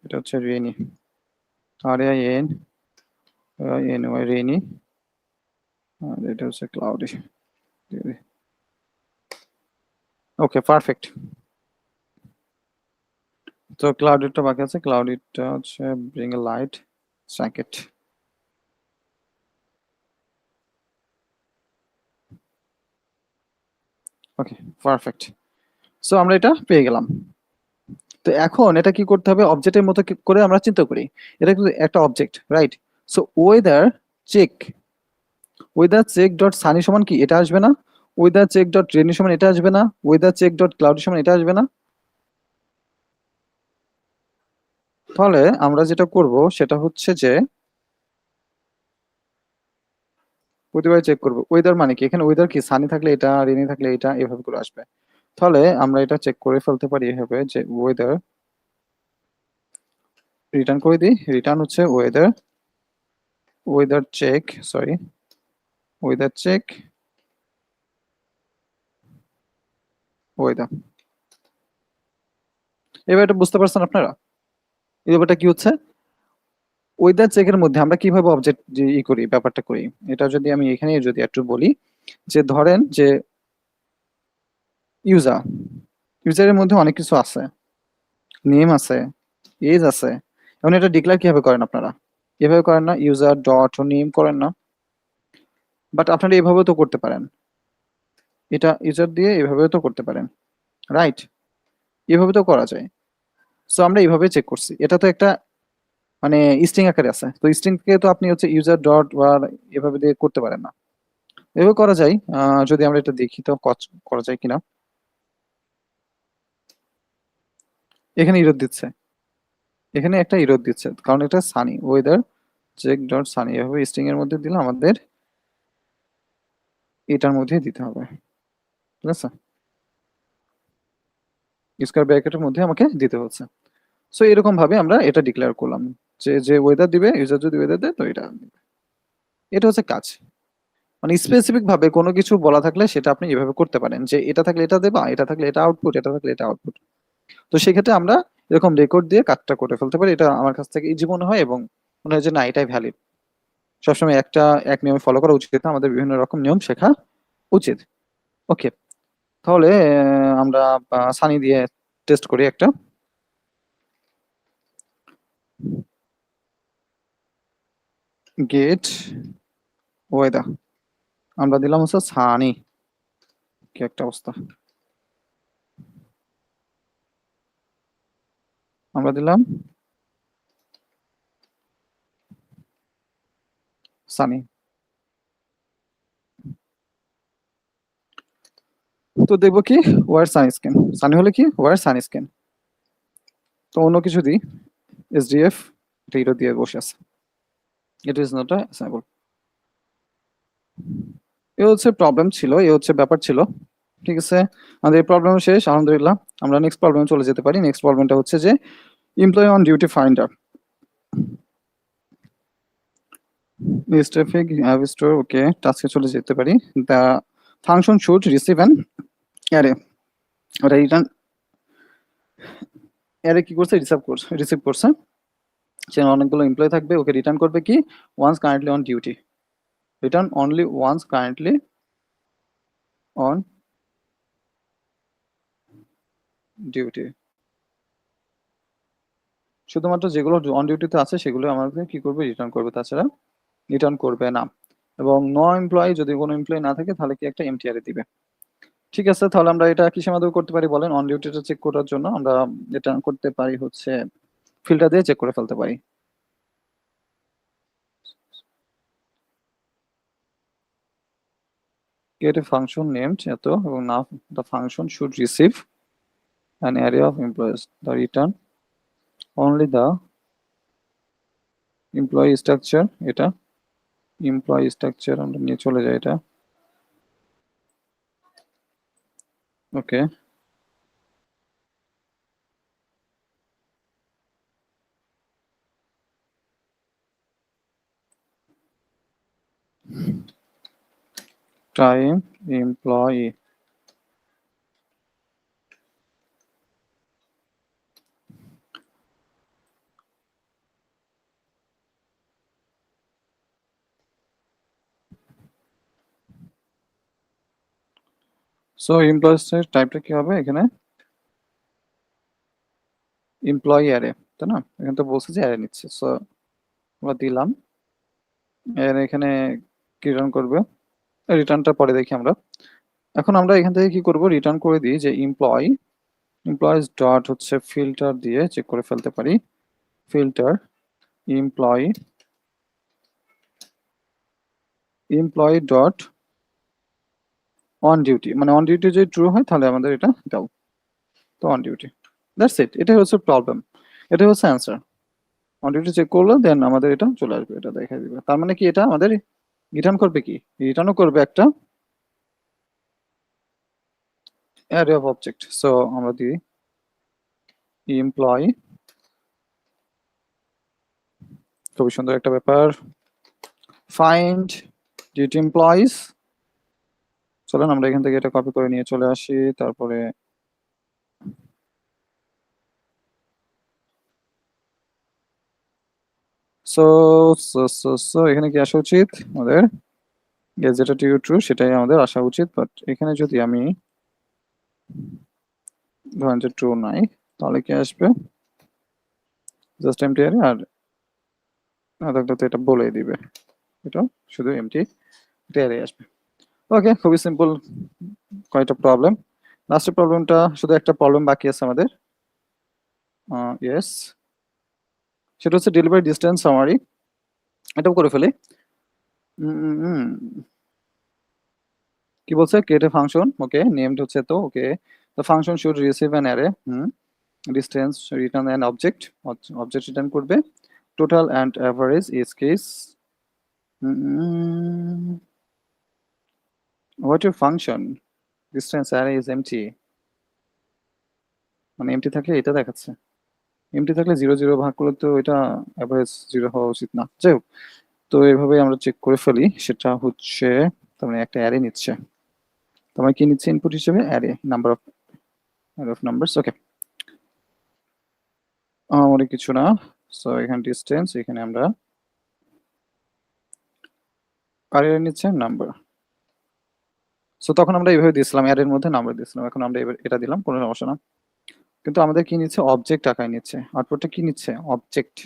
এটা হচ্ছে রেনি, RAINY রেনি, আর এটা হচ্ছে ক্লাউডি। ওকে, পারফেক্ট। তো ক্লাউডিটা বাকি আছে, ক্লাউডিটা হচ্ছে bring a light jacket. Okay, perfect. So আমরা এটা পেয়ে গেলাম। তো এখন এটা কি করতে হবে, অবজেক্টের মতো করে আমরা চিন্তা করি। এটা কিন্তু একটা object, right? So check weather check dot sunny সমান কি, এটা আসবে না? ওয়েদার চেক ডট রেনি সমান এটা আসবে না? ওয়েদার চেক ডট ক্লাউডি সমান এটা আসবে না? তাহলে আমরা যেটা করব সেটা হচ্ছে যে প্রতিবার চেক করব ওয়েদার মানে কি, এখানে ওয়েদার কি, সানি থাকলে এটা, রেনি থাকলে এটা, এভাবে করে আসবে। তাহলে আমরা এটা চেক করে ফেলতে পারি এভাবে যে ওয়েদার, রিটার্ন করে দিই, রিটার্ন হচ্ছে weather check, sorry, weather check weather. এবার এটা বুঝতে পারছেন আপনারা, এই ব্যাপারটা কি হচ্ছে? ওয়েদার চেকের মধ্যে আমরা কিভাবে অবজেক্ট করি, ব্যাপারটা করি। এটা যদি আমি এখানে যদি একটু বলি, যে ধরেন যে ইউজারের মধ্যে অনেক কিছু আছে, নেম আছে, এজ আছে। এখন এটা ডিক্লেয়ার কিভাবে করেন আপনারা? এভাবে করেন না, ইউজার ডট নেম করেন না? বাট আপনারা এভাবেও তো করতে পারেন, এটা ইউজার দিয়ে এভাবেও তো করতে পারেন, রাইট? এভাবে তো করা যায়। সো আমরা এইভাবে চেক করছি, এটা তো একটা মানে স্ট্রিং আকারে আছে। তো স্ট্রিং কে তো আপনি হচ্ছে ইউজার ডট ওয়ার এভাবে দিয়ে করতে পারেন না। এভাবে করা যায়, যদি আমরা এটা দেখি তো করা যায় কিনা। এখানে ইরর দিচ্ছে, এখানে একটা ইরর দিচ্ছে, কারণ এটা sunny weather check dot sunny এভাবে স্ট্রিং এর মধ্যে দিলে আমাদের এটার মধ্যে দিতে হবে, ঠিক আছে, স্কয়ার ব্র্যাকেটের মধ্যে আমাকে দিতে হচ্ছে। সো এরকম ভাবে আমরা এটা ডিক্লেয়ার করলাম যে যে ওয়েদার দিবে, ইউজার যদি ওয়েদার দেয় তো এটা দিবে। এটা হচ্ছে কাজ। মানে স্পেসিফিক ভাবে কোনো কিছু বলা থাকলে সেটা আপনি এভাবে করতে পারেন যে এটা থাকলে এটা দেবা, এটা থাকলে এটা আউটপুট, এটা থাকলে এটা আউটপুট। তো সেক্ষেত্রে আমরা এরকম রেকর্ড দিয়ে কাজটা করে ফেলতে পারি। এটা আমার কাছ থেকে ইজি মনে হয় এবং মনে হয় যে না এটাই ভ্যালিড। সবসময় এক নিয়ম ফলো করা উচিত না, আমাদের বিভিন্ন রকম নিয়ম শেখা উচিত। ওকে, তাহলে আমরা সানি দিয়ে টেস্ট করি একটা। গেট ওয়েদার আমরা দিলাম হচ্ছে সানি, কি একটা অবস্থা। আমরা দিলাম সানি। তো দেখবো কি ওয়ার সানি স্ক্যান, সানি হলে কি ওয়ার সানি স্ক্যান। তো অন্য কিছু দিই, এসডিএফ, এটা ইরো দিয়ে বসে আছে, ইট ইজ নট অ্যাসাইনেবল। এ হচ্ছে প্রবলেম ছিল, এ হচ্ছে ব্যাপার ছিল। ঠিক আছে, আমাদের এই প্রবলেম শেষ আলহামদুলিল্লাহ। আমরা নেক্সট প্রবলেমে চলে যেতে পারি। নেক্সট প্রবলেমটা হচ্ছে যে এমপ্লয়ি অন ডিউটি ফাইন্ডার স্টেফিক হ্যাভ স্টোর। ওকে, টাস্কে চলে যেতে পারি। The function should receive an array, ওটা রিটার্ন অ্যারে কি করছে, রিসিভ করছে। সে অনেকগুলো এমপ্লয়ি থাকবে, ওকে রিটার্ন করবে কি ones currently on duty, return only ones currently on duty. শুধুমাত্র যেগুলো অন ডিউটিতে আছে সেগুলো আমাদের কি করবে, রিটার্ন করবে, তাছাড়া রিটার্ন করবে না। এবং নো এমপ্লয়ি, যদি কোনো এমপ্লয়ি না থাকে তাহলে কি একটা এমটি অ্যারে দিবে। ঠিক আছে, তাহলে আমরা এটা কিসের মাধ্যমে করতে পারি বলেন? অন ডিউটিটা চেক করার জন্য আমরা এটা করতে পারি হচ্ছে ফিল্টার দিয়ে চেক করে ফেলতে পারি। Get a function named এত এবং now the function should receive an array of employees, the return only the employee structure, এটা employee structure আমরা নিয়ে চলে যাই এটা। ওকে, time employee, সো এমপ্লয়িজ এর টাইপটা কি হবে এখানে, এমপ্লয়ি অ্যারে, তাই না? এখানে তো বলছে যে অ্যারে নিচ্ছে, সো আমরা দিলাম এর এখানে কি রিটার্ন করবে, রিটার্নটা পরে দেখি আমরা। এখন আমরা এখান থেকে কি করব, রিটার্ন করে দিই যে এমপ্লয়িজ ডট হচ্ছে ফিল্টার দিয়ে চেক করে ফেলতে পারি। Filter employee dot on duty, মানে অন ডিউটি যদি ট্রু হয় তাহলে আমাদের এটা দাও। তো অন ডিউটি, দ্যাটস ইট, এটাই হচ্ছে প্রবলেম, এটাই হচ্ছে অ্যান্সার। অন ডিউটি চেক করলো দেন আমাদের এটা চলে আসবে, এটা দেখাই দিবে। তার মানে কি এটা আমাদের রিটার্ন করবে কি, রিটার্নও করবে একটা অ্যারে অফ অবজেক্ট। সো আমরা দিই এমপ্লয়ি, খুবই সুন্দর একটা ব্যাপার, ফাইন্ড ডিউটি এমপ্লয়িজ। চলেন আমরা এখান থেকে এটা কপি করে নিয়ে চলে আসি, তারপরে সো সো এখানে কি আসা উচিত আমাদের, যেটা ট্রু সেটাই আমাদের আসা উচিত। বাট এখানে যদি আমি ধরেন যে ট্রু নাই, তাহলে কি আসবে, জাস্ট এমটি অ্যারে, আর থাকলে তো এটা বলে দিবে, এটা শুধু এমটি অ্যারে আসবে। ওকে, খুবই সিম্পল কয়টা প্রবলেম। লাস্টের প্রবলেমটা শুধু একটা প্রবলেম বাকি আছে আমাদের, ইয়েস, সেটা হচ্ছে ডেলিভারি ডিস্টেন্স সামারি, এটাও করে ফেলি। কি বলছে, create a function, okay, named হচ্ছে তো, okay, the function should receive an array, distance return an object, object return করবে, total and average is case, what your function, distance array is empty, মানে empty থাকলে এটা দেখাচ্ছে, MT থাকলে 0 0 ভাগ করলে তো এটা অ্যাভারেজ 0 হওয়া উচিত না, যাই হোক। তো এভাবে আমরা চেক করে ফেলি, সেটা হচ্ছে তার মানে একটা অ্যারে নিচ্ছে, তোমার কি নিচ্ছে ইনপুট হিসেবে, অ্যারে নাম্বার অফ নাম্বারস, ওকে, অনেক কিছু না। সো এখানে ডিস্টেন্স, এখানে আমরা কার অ্যারে নিচ্ছে, নাম্বার। সো তখন আমরা এইভাবে দিয়েছিলাম, অ্যারের মধ্যে নাম্বার দিয়েছিলাম, এখন আমরা এবার এটা দিলাম, কোনো সমস্যা না। কিন্তু আমাদের কি নিচ্ছে, অবজেক্ট আকারে নিচ্ছে, আউটপুটটা কি নিচ্ছে, অবজেক্ট।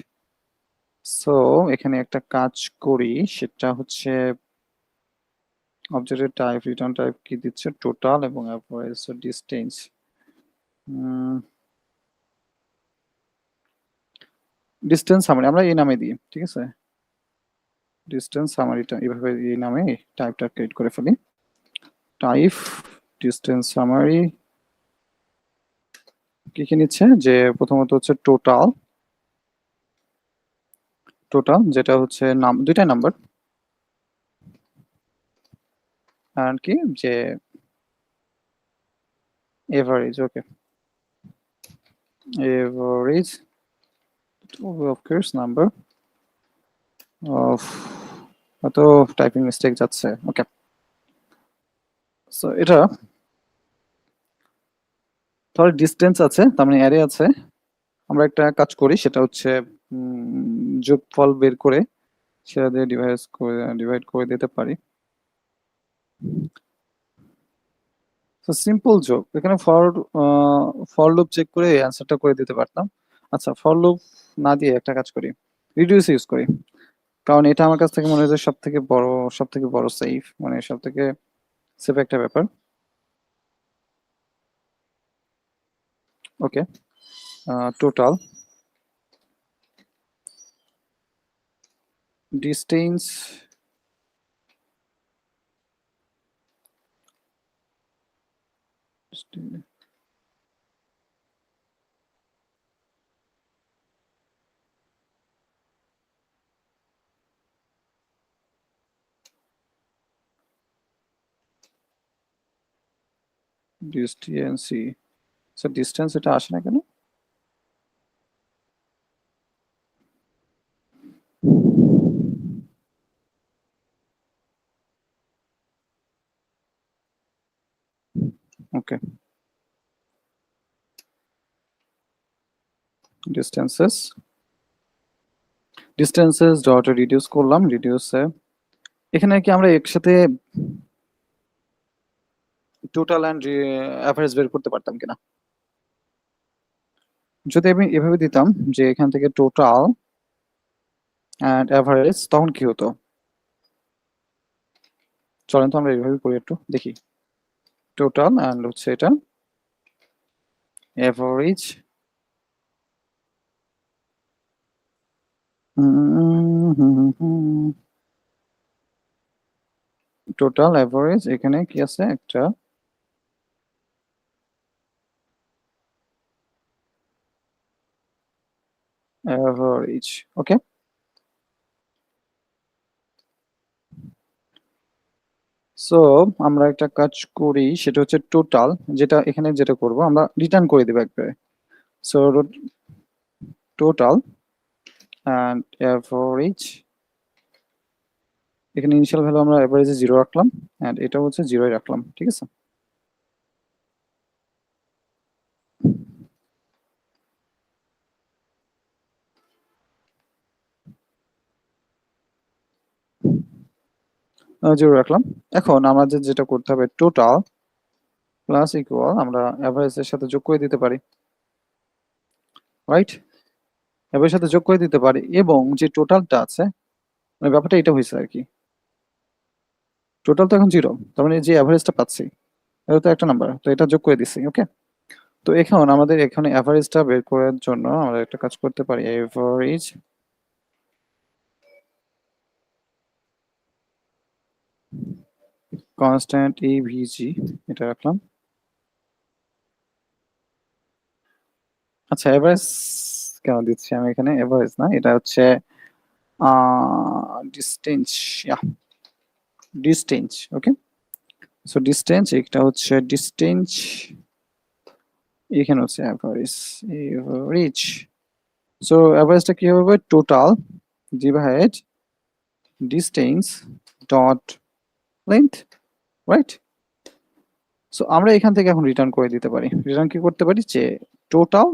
সো এখানে একটা কাজ করি, সেটা হচ্ছে অবজেক্টের টাইপ, রিটার্ন টাইপ কি দিচ্ছে, টোটাল এবং অ্যাভারেজ ডিস্টেন্স, ডিস্টেন্স সামারি আমরা এই নামে দিই, ঠিক আছে, ডিস্টেন্স সামারিটা এইভাবে এই নামে টাইপটা ক্রিয়েট করে ফেলি, টাইপ ডিস্টেন্স সামারি। কি কি নিচ্ছে, যে প্রথমত হচ্ছে টোটাল, টোটাল যেটা হচ্ছে নাম, দুইটাই নাম্বার, আর কি যে average, okay, average of course number of, এত টাইপিং মিস্টেক যাচ্ছে, ওকে। সো এটা ধর ডিস্টেন্স আছে, তার মানে অ্যারে আছে, আমরা একটা কাজ করি, সেটা হচ্ছে যোগফল বের করে সেটা দিয়ে ডিভাইড করে দিতে পারি। সিম্পল যোগ, এখানে ফর লুপ চেক করে অ্যান্সারটা করে দিতে পারতাম। আচ্ছা, ফর লুপ না দিয়ে একটা কাজ করি, রিডিউস ইউজ করি, কারণ এটা আমার কাছ থেকে মনে হয় সব থেকে বড় সেফ, মানে সব থেকে সেফ একটা ব্যাপার, ওকে। টোটাল ডিস্টেন্স ডিস্টেন্সি, স্যার ডিস্টেন্স এটা আসে না কেন, ওকে, ডিস্টেন্সেস, ডিস্টেন্সেস ডট রিডিউস করলাম, রিডিউসে এখানে কি আমরা একসাথে টোটাল অ্যান্ড অ্যাভারেজ বের করতে পারতাম কিনা, যদি আমি এভাবে দিতাম যে এখান থেকে টোটাল অ্যান্ড অ্যাভারেজ, তখন কি হতো, চলেন তো আমরা এইভাবে করি, একটু দেখি, টোটাল অ্যান্ড হচ্ছে এটা অ্যাভারেজ, টোটাল অ্যাভারেজ, এখানে কি আছে, একটা অ্যাভারেজ, ওকে। সো আমরা একটা কাজ করি, সেটা হচ্ছে টোটাল, যেটা এখানে যেটা করব আমরা রিটার্ন করে দেবো একবারে, সো টোটাল অ্যান্ড অ্যাভারেজ, এখানে ইনিশিয়াল ভ্যালু আমরা অ্যাভারেজে 0 রাখলাম, অ্যান্ড এটা হচ্ছে 0 রাখলাম, ঠিক আছে। জিরো রাখলাম। এখন আমাদের যেটা করতে হবে, টোটাল প্লাস ইকুয়াল আমরা অ্যাভারেজের সাথে যোগ করে দিতে পারি, রাইট, অ্যাভারেজের সাথে যোগ করে দিতে পারি, এবং যে টোটালটা আছে, মানে ব্যাপারটা এটা হয়েছে আর কি, টোটাল তো এখন 0, তার মানে যে অ্যাভারেজটা পাচ্ছি এটা তো একটা নাম্বার, তো এটা যোগ করে দিচ্ছি, ওকে। তো এখন আমাদের এখানে অ্যাভারেজটা বের করার জন্য আমরা একটা কাজ করতে পারি, অ্যাভারেজ কনস্ট্যান্ট এভিজি এটা রাখলাম। আচ্ছা, এভারেজ কেন দিচ্ছি আমি এখানে? এভারেজ না, এটা হচ্ছে ডিস্টেন্স। ডিস্টেন্স, ওকে। সো ডিস্টেন্স, এটা হচ্ছে ডিস্টেন্স, এখানে হচ্ছে অ্যাভারেজ। এভারেজ, সো অ্যাভারেজটা কি হবে? Total divide distance dot length, right? So আমরা এখান থেকে এখন রিটার্ন করে দিতে পারি। রিটার্ন কি করতে পারি? যে টোটাল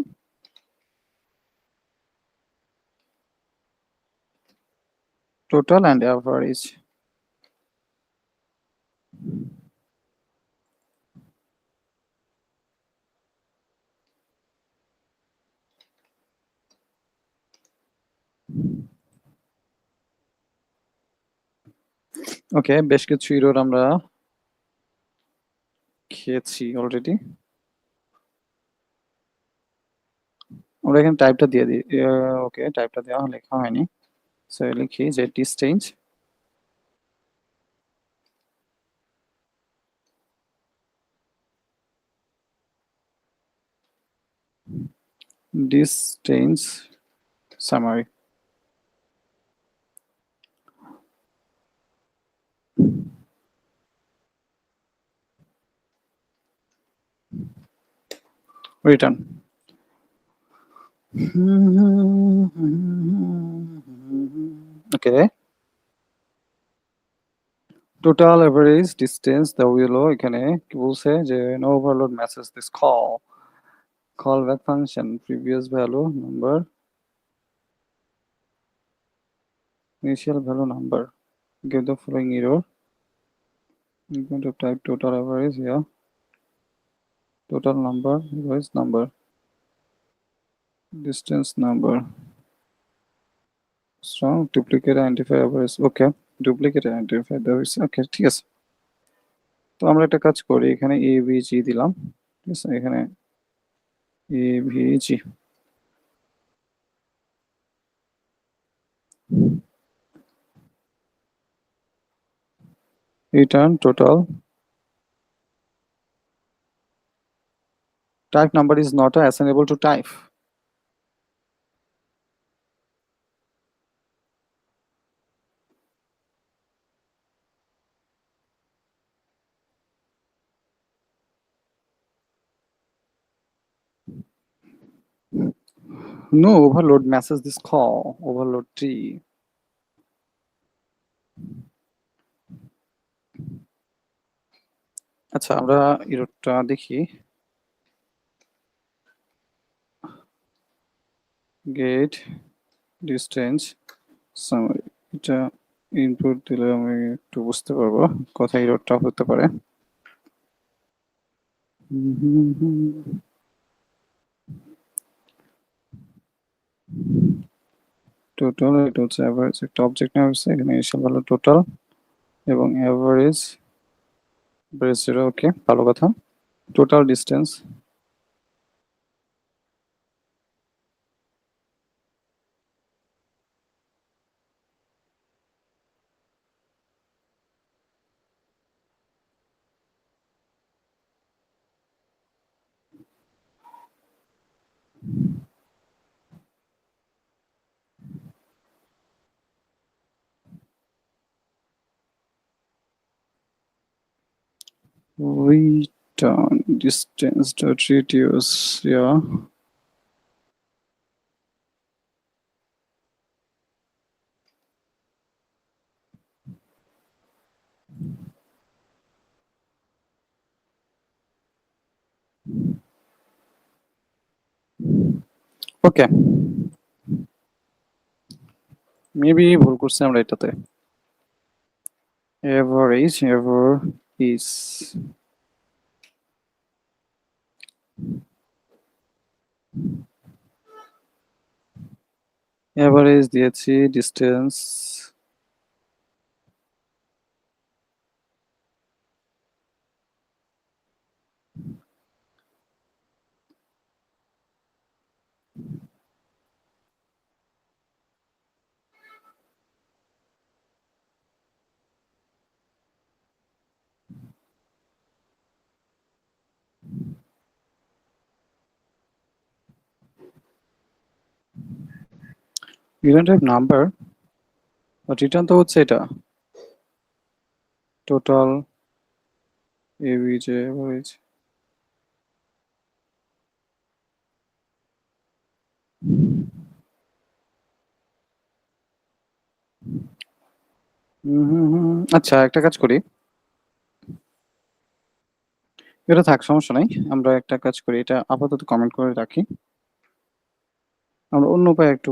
অ্যান্ড অ্যাভারেজ। ওকে, বেশ কিছু ইরর আমরা খেয়েছি অলরেডি। আমরা এখানে টাইপটা দিয়ে দিই। ওকে, টাইপটা দেওয়া লেখা হয়নি। সো লিখি যে distance distance summary. Return. Okay, total average distance দেওয়া হলো। এখানে কি বলছে? যে no overload message this callback function previous value number initial value number give the following error. I'm going to type total average here. Total number, average number, distance number. Strong duplicate identify average. Okay, duplicate identify the average. Okay, ঠিক আছে। তো আমরা একটা কাজ করি, এখানে AVG দিলাম, ঠিক আছে? এখানে AVG return total. Type number is not assignable to type. No overload message this call overload tree. আচ্ছা, আমরা ইরোডটা দেখি। গেট ডিস্টেন্স সামারি, এটা ইনপুট দিলে আমি একটু বুঝতে পারবো কোথায় ইরোডটা হতে পারে। টোটাল, এটা হচ্ছে অ্যাভারেজ। একটা অবজেক্ট নেওয়া হচ্ছে, এখানে এসে ভালো টোটাল এবং অ্যাভারেজ জিরো। ওকে, ভালো কথা। Total distance return distance dot reduce, yeah. ওকে, মেবি ভুল করছি আমরা এটাতে। এভারেজ ইজ এভারেজ দিয়েছি, distance return type number, but return তো হচ্ছে এটা টোটাল এভিজে এভারেজ। আচ্ছা একটা কাজ করি, এটা থাক সমস্যা নাই, আমরা একটা কাজ করি, এটা আপাতত কমেন্ট করে রাখি, আমরা অন্য উপায়ে একটু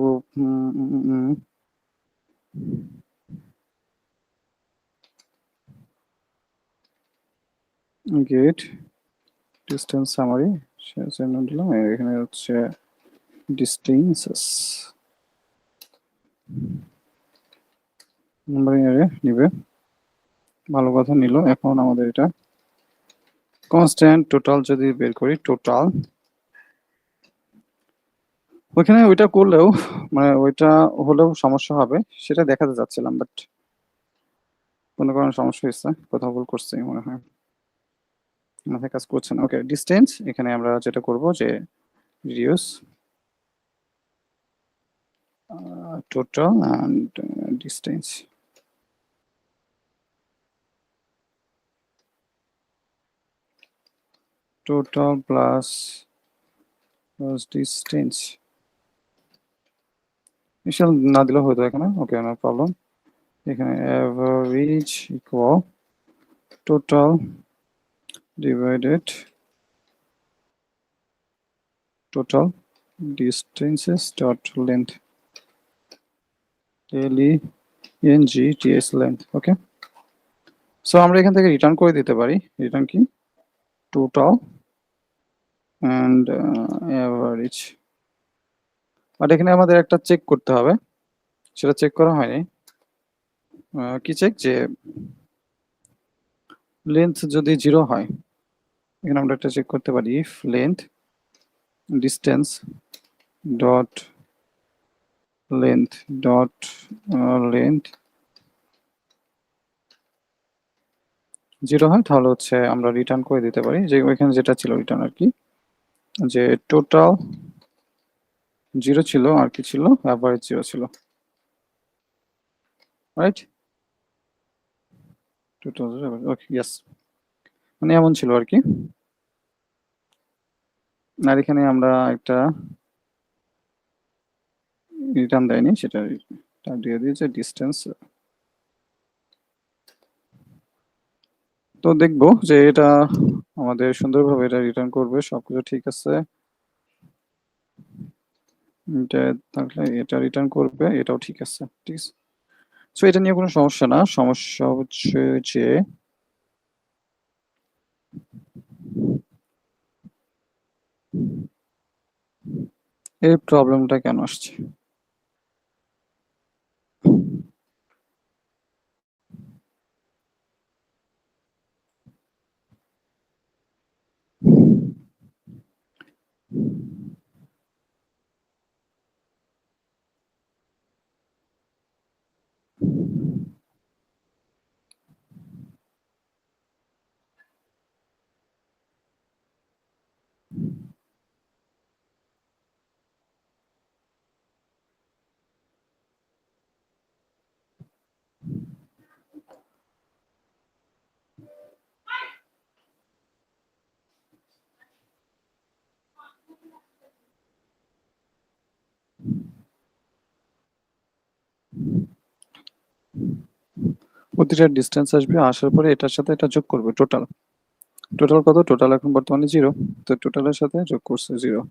গেট ডিস্টেন্স সামারি দিলাম, এখানে হচ্ছে ডিস্টেন্সেস নাম্বারিং এরিয়া নিবে, ভালো কথা নিল। এখন আমাদের এটা কনস্ট্যান্ট টোটাল যদি বের করি, টোটাল ওইখানে ওইটা করলেও মানে ওইটা হলেও সমস্যা হবে, সেটা দেখাতে যাচ্ছিলাম, বাট কোনো কারণে সমস্যা হয়েছে, কোথাও ভুল করছি মনে হয়, মাথায় কাজ করছে না। ওকে, ডিস্টেন্স এখানে আমরা যেটা করব যে reduce total and distance, total plus distance, initial না দিলেও হয়তো এখানে, ওকে নো প্রবলেম। এখানে average equal total divided total distances dot length, LENGTS length. Okay, so আমরা এখান থেকে রিটার্ন করে দিতে পারি, রিটার্ন কি টোটাল অ্যান্ড অ্যাভারেজ, বাট এখানে আমাদের একটা চেক করতে হবে, সেটা চেক করা হয়নি। কি চেক, যে লেন্থ যদি 0 হয়, এখানে আমরা একটা চেক করতে পারি, if length distance dot length dot length 0 হয়, তাহলে হচ্ছে আমরা রিটার্ন করে দিতে পারি, যে ওইখানে যেটা ছিল রিটার্ন আর কি, যে টোটাল 0 ছিল আর কি ছিল, অ্যাভারেজ 0 ছিল, রাইট? টোটাল ওকে, ইয়েস, মানে এমন ছিল আর কি। আর এখানে আমরা একটা রিটার্ন দেয়নি, সেটা দিয়ে দিয়েছে ডিস্টেন্স। তো দেখবো যে এটা আমাদের সুন্দরভাবে এটা রিটার্ন করবে, সবকিছু ঠিক আছে, এটা তাহলে এটা রিটার্ন করবে, এটাও ঠিক আছে, ঠিক আছে। সো এটা নিয়ে কোনো সমস্যা না, সমস্যা হচ্ছে যে এই প্রবলেমটা কেন আসছে। প্রতিটা ডিস্টেন্স আসবে, আসার পরে এটার সাথে এটা যোগ করবে, টোটাল, টোটাল কত, টোটাল এখন বর্তমানে 0, তো টোটালের সাথে যোগ করছে 0।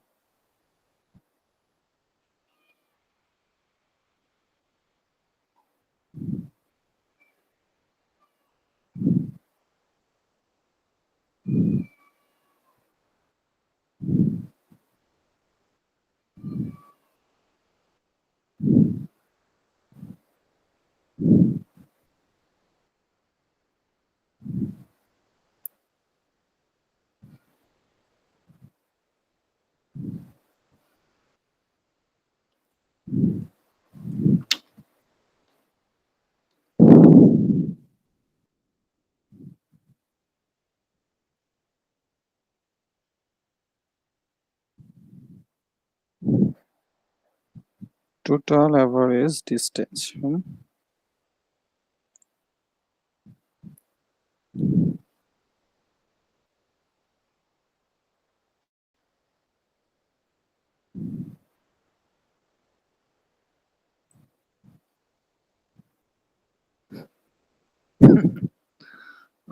Total average distance.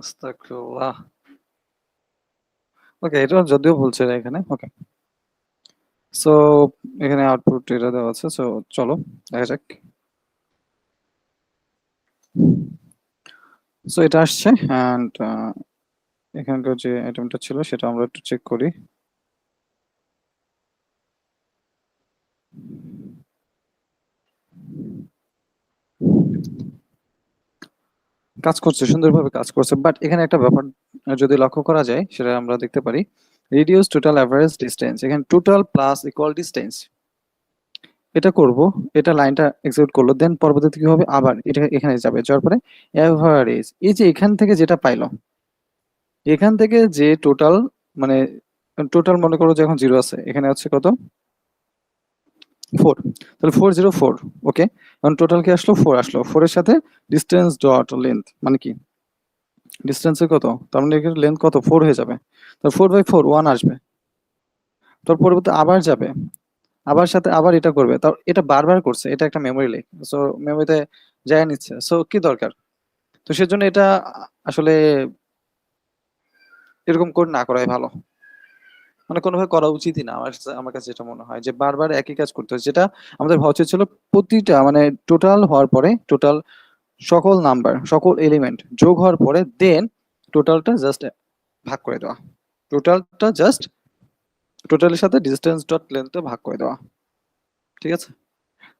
আস্তাগফিরুল্লাহ। ওকে, এটা যদিও বলছে না এখানে। ওকে, সো এখানে আউটপুট এটা দেওয়া আছে, সো চলো দেখা যাক। সো এটা আসছে অ্যান্ড এখানকার যে আইটেমটা ছিল সেটা আমরা একটু চেক করি। কাজ করছে, সুন্দরভাবে কাজ করছে, বাট এখানে একটা ব্যাপার যদি লক্ষ্য করা যায় সেটা আমরা দেখতে পারি, রিডিউস টোটাল অ্যাভারেজ ডিস্টেন্স, এখানে টোটাল প্লাস ইকুয়াল ডিস্টেন্স এটা করব, এটা লাইনটা এক্সিকিউট করলো, দেন পরবর্তীতে কি হবে, আবার এটা এখানে যাবে, যাওয়ার পরে অ্যাভারেজ, এই যে এখান থেকে যেটা পাইলো, এখান থেকে যে টোটাল, মানে টোটাল মনে করো যে এখন 0 আছে, এখানে হচ্ছে কত 4, তাহলে 404। ওকে, এখন টোটাল কি আসলো, 4 আসলো, 4 এর সাথে ডিস্টেন্স ডট লেন্থ মানে কি, ডিস্টেন্সে কত, তার মানে এখানে লেন্থ কত 4 হয়ে যাবে, তাহলে 4/4 1 আসবে, তার পরবর্তী আবার যাবে, আবার সাথে আবার এটা করবে, তাও এটা বারবার করছে, এটা একটা মেমোরি লেক, সো মেমোরিতে যায় নিচ্ছে, সো কি দরকার, তো সেজন্য এটা আসলে এরকম কোড না করাই ভালো, মানে কোনোভাবে করা উচিতই না, আমার কাছে যেটা মনে হয় যে বারবার একই কাজ করতে হয়, যেটা আমাদের হওয়া উচিত ছিল প্রতিটা মানে টোটাল হওয়ার পরে, টোটাল সকল নাম্বার সকল এলিমেন্ট যোগ হওয়ার পরে দেন টোটালটা জাস্ট ভাগ করে দেওয়া, টোটালটা জাস্ট টোটালের সাথে ডিস্টেন্স ডট লেন্থে ভাগ করে দেওয়া, ঠিক আছে।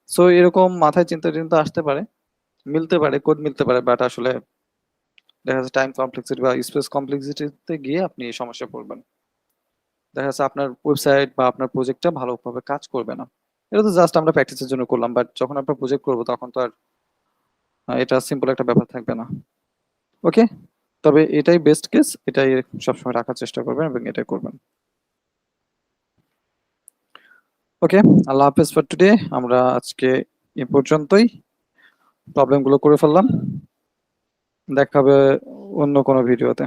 সো এরকম মাথায় চিন্তা চিন্তা আসতে পারে, মিলতে পারে, কোড মিলতে পারে, বাট আসলে দেখা যাচ্ছে টাইম কমপ্লেক্সিটি বা স্পেস কমপ্লেক্সিটিতে গিয়ে আপনি এই সমস্যায় পড়বেন, দেখা যাচ্ছে আপনার ওয়েবসাইট বা আপনার প্রজেক্টটা ভালোভাবে কাজ করবে না। এটা তো জাস্ট আমরা প্র্যাকটিসের জন্য করলাম, বাট যখন আমরা প্রজেক্ট করবো তখন তো আর এটা সিম্পল একটা ব্যাপার থাকবে না। ওকে, তবে এটাই বেস্ট কেস, এটাই সবসময় রাখার চেষ্টা করবেন এবং এটাই করবেন। ওকে, আল্লাহ হাফেজ ফর টুডে, আমরা আজকে এ পর্যন্তই, প্রবলেমগুলো করে ফেললাম, দেখা হবে অন্য কোনো ভিডিওতে।